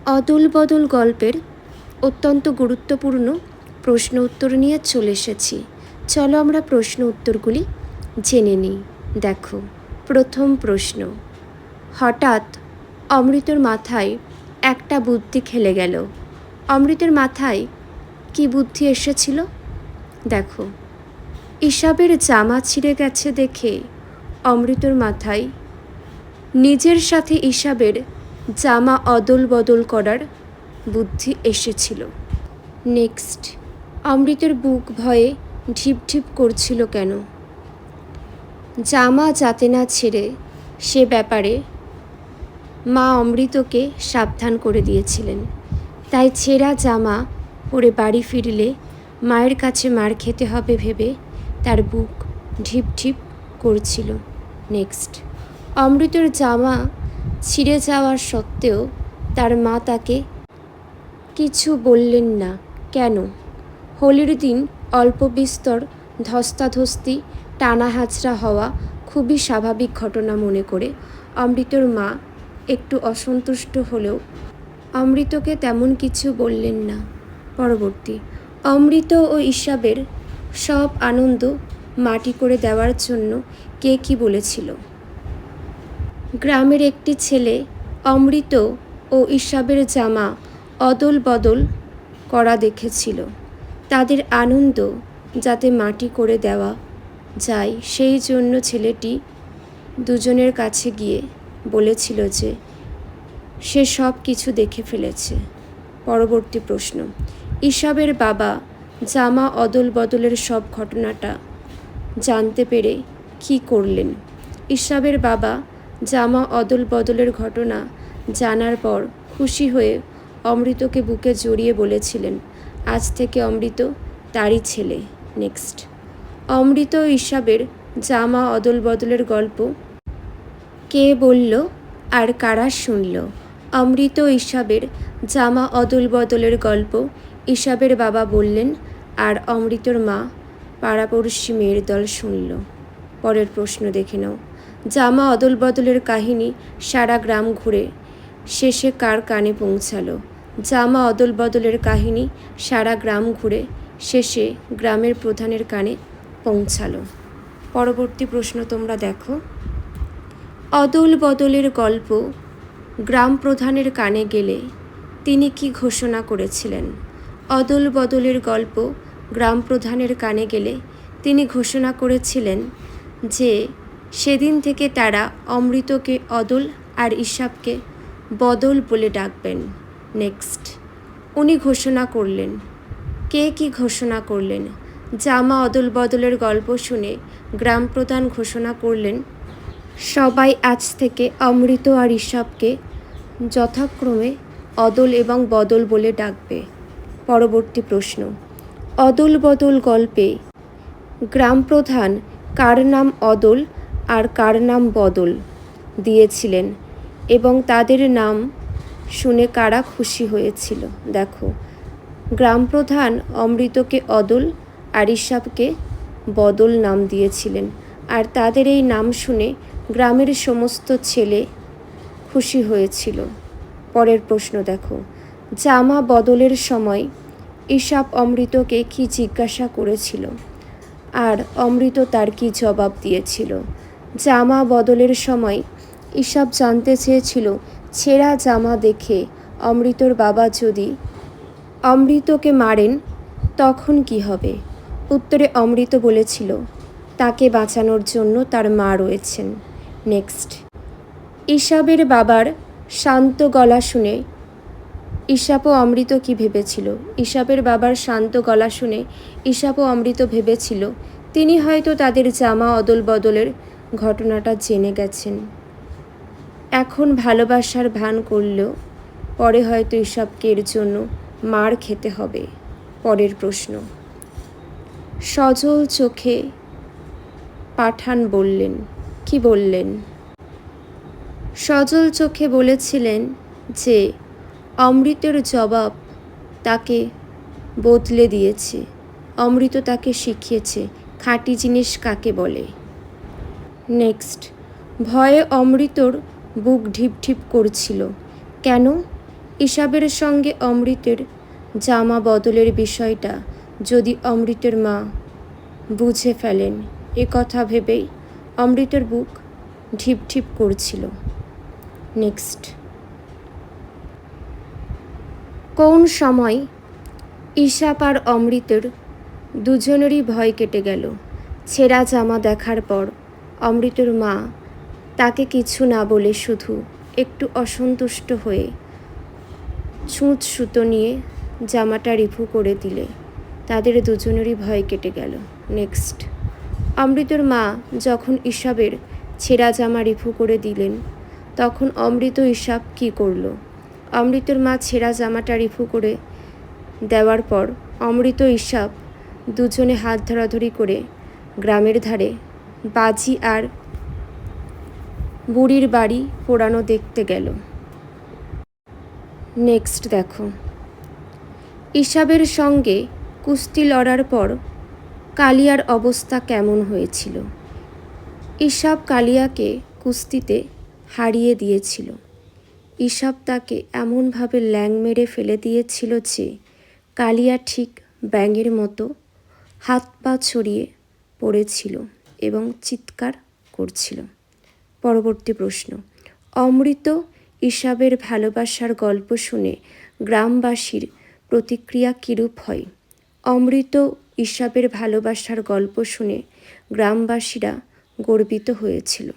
অদল বদল গল্পের অত্যন্ত গুরুত্বপূর্ণ প্রশ্ন উত্তর নিয়ে চলে এসেছি। চলো আমরা প্রশ্ন উত্তরগুলি জেনে নিই। দেখো, প্রথম প্রশ্ন। হঠাৎ অমৃতর মাথায় একটা বুদ্ধি খেলে গেল। অমৃতের মাথায় কি বুদ্ধি এসেছিল? দেখো, ইসাবের জামা ছিঁড়ে গেছে দেখে অমৃতর মাথায় নিজের সাথে ইসাবের জামা অদল বদল করার বুদ্ধি এসেছিল। নেক্সট, অমৃতের বুক ভয়ে ঢিপ ঢিপ করছিল কেন? জামা যাতে না ছেড়ে সে ব্যাপারে মা অমৃতকে সাবধান করে দিয়েছিলেন, তাই ছেঁড়া জামা পরে বাড়ি ফিরলে মায়ের কাছে মার খেতে হবে ভেবে তার বুক ঢিপ ঢিপ করছিল। নেক্সট, অমৃতের জামা ছিঁড়ে যাওয়ার সত্ত্বেও তার মা তাকে কিছু বললেন না কেন? হোলির দিন অল্প বিস্তর ধস্তাধস্তি টানা হাঁচড়া হওয়া খুবই স্বাভাবিক ঘটনা মনে করে অমৃতর মা একটু অসন্তুষ্ট হলেও অমৃতকে তেমন কিছু বললেন না। পরবর্তী, অমৃত ও ইসাবের সব আনন্দ মাটি করে দেওয়ার জন্য কে কি বলেছিল? গ্রামের একটি ছেলে অমৃত ও ইসাবের জামা অদল বদল করা দেখেছিল। তাদের আনন্দ যাতে মাটি করে দেওয়া যায় সেই জন্য ছেলেটি দুজনের কাছে গিয়ে বলেছিল যে সে সব কিছু দেখে ফেলেছে। পরবর্তী প্রশ্ন। ইসাবের বাবা জামা অদল বদলের সব ঘটনাটা জানতে পেরে কী করলেন? ইসাবের বাবা জামা অদল বদলের ঘটনা জানার পর খুশি হয়ে অমৃতকে বুকে জড়িয়ে বলেছিলেন, আজ থেকে অমৃত তারই ছেলে। নেক্সট, অমৃত ও ইসাবের জামা অদল বদলের গল্প কে বলল আর কারা শুনল? অমৃত ও ইসাবের জামা অদল বদলের গল্প ইসাবের বাবা বললেন আর অমৃতর মা পাড়াপড়শি মেয়ের দল শুনল। পরের প্রশ্ন দেখে নাও। জামা অদল বদলের কাহিনী সারা গ্রাম ঘুরে শেষে কার কানে পৌঁছালো? জামা অদল বদলের কাহিনী সারা গ্রাম ঘুরে শেষে গ্রামের প্রধানের কানে পৌঁছালো। পরবর্তী প্রশ্ন তোমরা দেখো। অদল বদলের গল্প গ্রাম প্রধানের কানে গেলে তিনি কি ঘোষণা করেছিলেন? অদল বদলের গল্প গ্রাম প্রধানের কানে গেলে তিনি ঘোষণা করেছিলেন যে সেদিন থেকে তারা অমৃতকে অদল আর ইসাবকে বদল বলে ডাকবেন। নেক্সট, উনি ঘোষণা করলেন। কে কি ঘোষণা করলেন? জামা অদল বদলের গল্প শুনে গ্রাম প্রধান ঘোষণা করলেন সবাই আজ থেকে অমৃত আর ইসাবকে যথাক্রমে অদল এবং বদল বলে ডাকবে। পরবর্তী প্রশ্ন। অদল বদল গল্পে গ্রাম প্রধান কার নাম অদল আর কার নাম বদল দিয়েছিলেন এবং তাদের নাম শুনে কারা খুশি হয়েছিল? দেখো, গ্রাম প্রধান অমৃতকে অদল আর ইসাবকে বদল নাম দিয়েছিলেন আর তাদের এই নাম শুনে গ্রামের সমস্ত ছেলে খুশি হয়েছিল। পরের প্রশ্ন দেখো। জামা বদলের সময় ইসাব অমৃতকে কি জিজ্ঞাসা করেছিল আর অমৃত তার কি জবাব দিয়েছিল? জামা বদলের সময় ইসাব জানতে চেয়েছিল ছেঁড়া জামা দেখে অমৃতর বাবা যদি অমৃতকে মারেন তখন কি হবে? উত্তরে অমৃত বলেছিল তাকে বাঁচানোর জন্য তার মা রয়েছেন। নেক্সট, ইসাবের বাবার শান্ত গলা শুনে ইসাব ও অমৃত কি ভেবেছিল? ইসাবের বাবার শান্ত গলা শুনে ইসাব ও অমৃত ভেবেছিল তিনি হয়তো তাদের জামা অদল বদলের ঘটনাটা জেনে গেছেন। এখন ভালোবাসার ভান করলেও পরে হয়তো ইসাবকে এর জন্য মার খেতে হবে। পরের প্রশ্ন। সজল চোখে পাঠান বললেন, কি বললেন? সজল চোখে বলেছিলেন যে অমৃতের জবাব তাকে বদলে দিয়েছে। অমৃত তাকে শিখিয়েছে খাঁটি জিনিস কাকে বলে। নেক্সট, ভয়ে অমৃতর বুক ঢিপ ঢিপ করছিল কেন? ইসাবের সঙ্গে অমৃতের জামা বদলের বিষয়টা যদি অমৃতের মা বুঝে ফেলেন, এ কথা ভেবেই অমৃতের বুক ঢিপ ঢিপ করছিল। নেক্সট। কোন সময় ইসাব আর অমৃতের দুজনেরই ভয় কেটে গেল। ছেঁড়া জামা দেখার পর অমৃতের মা তাকে কিছু না বলে শুধু একটু অসন্তুষ্ট হয়ে ছুঁচ সুতো নিয়ে জামাটা রিভু করে দিলে তাদের দুজনেরই ভয় কেটে গেল। নেক্সট। অমৃতের মা যখন ইসাবের ছেঁড়া জামা রিভু করে দিলেন, তখন অমৃত ইসাব কী করলো? অমৃতের মা ছেঁড়া জামাটা রিভু করে দেওয়ার পর অমৃত ইসাব দুজনে হাত ধরাধরি করে গ্রামের ধারে বাজি আর বুড়ির বাড়ি পোড়ানো দেখতে গেল। নেক্সট দেখো। ইসাবের সঙ্গে কুস্তি লড়ার পর কালিয়ার অবস্থা কেমন হয়েছিল। ইসাব কালিয়াকে কুস্তিতে হারিয়ে দিয়েছিল। ইসাব তাকে এমনভাবে ল্যাং মেরে ফেলে দিয়েছিল যে কালিয়া ঠিক ব্যাঙের মতো হাত পা ছড়িয়ে পড়েছিল এবং চিৎকার করছিল। পরবর্তী প্রশ্ন। অমৃত ইসাবের ভালোবাসার গল্প শুনে গ্রামবাসীর প্রতিক্রিয়া কীরূপ হয়? অমৃত ইসাবের ভালোবাসার গল্প শুনে গ্রামবাসীরা গর্বিত হয়েছিল।